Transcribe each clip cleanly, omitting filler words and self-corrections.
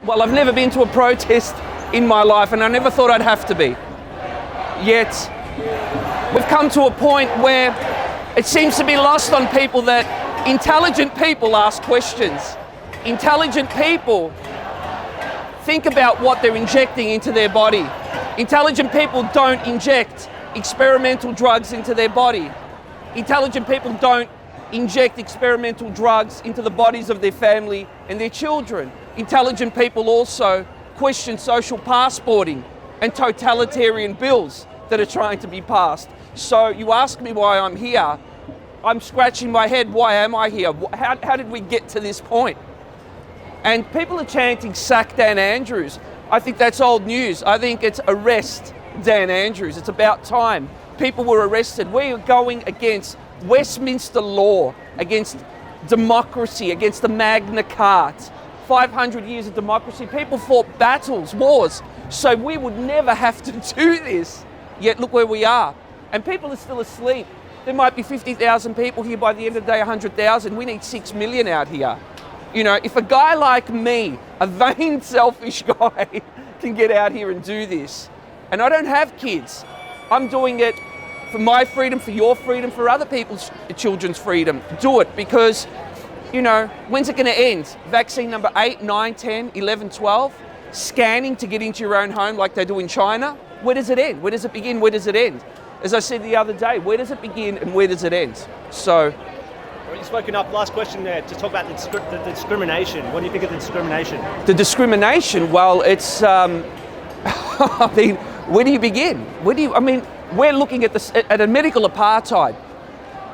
Well, I've never been to a protest in my life, and I never thought I'd have to be. Yet, we've come to a point where it seems to be lost on people that intelligent people ask questions. Intelligent people think about what they're injecting into their body. Intelligent people don't inject experimental drugs into their body. Intelligent people don't inject experimental drugs into the bodies of their family and their children. Intelligent people also question social passporting and totalitarian bills that are trying to be passed. So you ask me why I'm here, I'm scratching my head, why am I here? How did we get to this point? And people are chanting, sack Dan Andrews. I think that's old news. I think it's arrest Dan Andrews. It's about time. People were arrested. We are going against Westminster law, against democracy, against the Magna Carta. 500 years of democracy. People fought battles, wars, so we would never have to do this. Yet look where we are. And people are still asleep. There might be 50,000 people here by the end of the day, 100,000. We need 6 million out here. You know, if a guy like me, a vain, selfish guy, can get out here and do this, and I don't have kids, I'm doing it for my freedom, for your freedom, for other people's children's freedom. Do it because, you know, when's it going to end? Vaccine number 8, 9, 10, 11, 12? Scanning to get into your own home like they do in China? Where does it end? Where does it begin? Where does it end? As I said the other day, where does it begin and where does it end? So... You've spoken up, last question there, to talk about the discrimination. What do you think of the discrimination? The discrimination, well, it's... I mean, where do you begin? We're looking at a medical apartheid,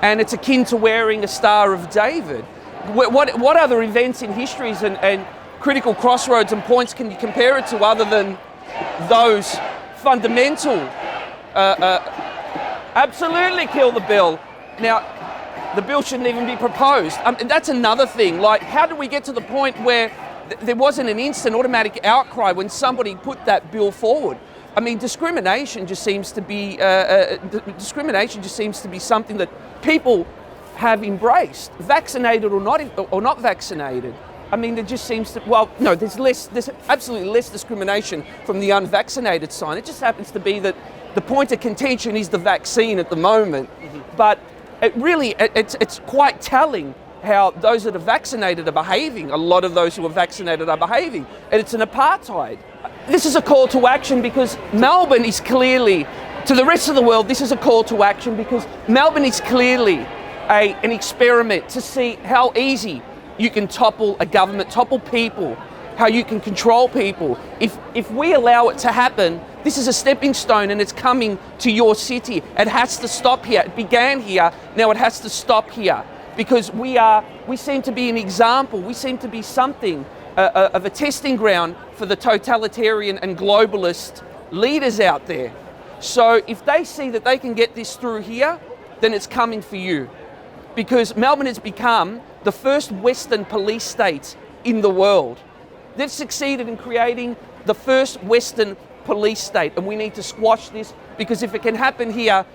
and it's akin to wearing a Star of David. What other events in histories and critical crossroads and points can you compare it to other than those fundamental, absolutely kill the bill. Now, the bill shouldn't even be proposed. That's another thing. Like, how did we get to the point where there wasn't an instant automatic outcry when somebody put that bill forward? I mean, discrimination just seems to be something that people have embraced, vaccinated or not vaccinated. I mean, there just seems to, well, no, there's absolutely less discrimination from the unvaccinated side. It just happens to be that the point of contention is the vaccine at the moment. Mm-hmm. But it's quite telling how those that are vaccinated are behaving. A lot of those who are vaccinated are behaving. And it's an apartheid. This is a call to action because Melbourne is clearly, to the rest of the world, this is a call to action because Melbourne is clearly an experiment to see how easy you can topple a government, topple people, how you can control people. If we allow it to happen, this is a stepping stone and it's coming to your city. It has to stop here. It began here, now it has to stop here. Because we seem to be an example, we seem to be something of a testing ground for the totalitarian and globalist leaders out there. So if they see that they can get this through here, then it's coming for you. Because Melbourne has become the first Western police state in the world. They've succeeded in creating the first Western police state, and we need to squash this because if it can happen here,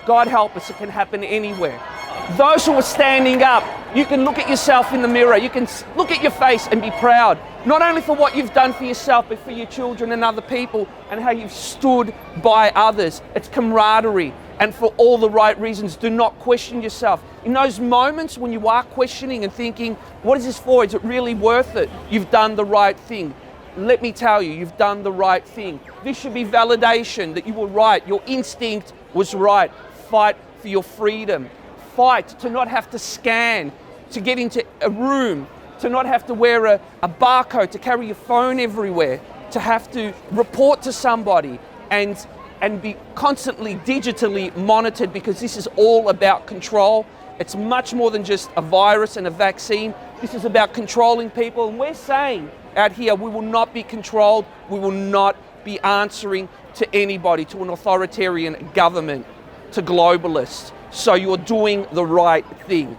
God help us, it can happen anywhere. Those who are standing up, you can look at yourself in the mirror, you can look at your face and be proud, not only for what you've done for yourself, but for your children and other people and how you've stood by others. It's camaraderie, and for all the right reasons. Do not question yourself. In those moments when you are questioning and thinking, what is this for? Is it really worth it? You've done the right thing. Let me tell you, you've done the right thing. This should be validation that you were right. Your instinct was right. Fight for your freedom. Fight to not have to scan, to get into a room, to not have to wear a barcode, to carry your phone everywhere, to have to report to somebody and be constantly digitally monitored, because this is all about control. It's much more than just a virus and a vaccine. This is about controlling people, and we're saying out here we will not be controlled, we will not be answering to anybody, to an authoritarian government, to globalists. So you're doing the right thing.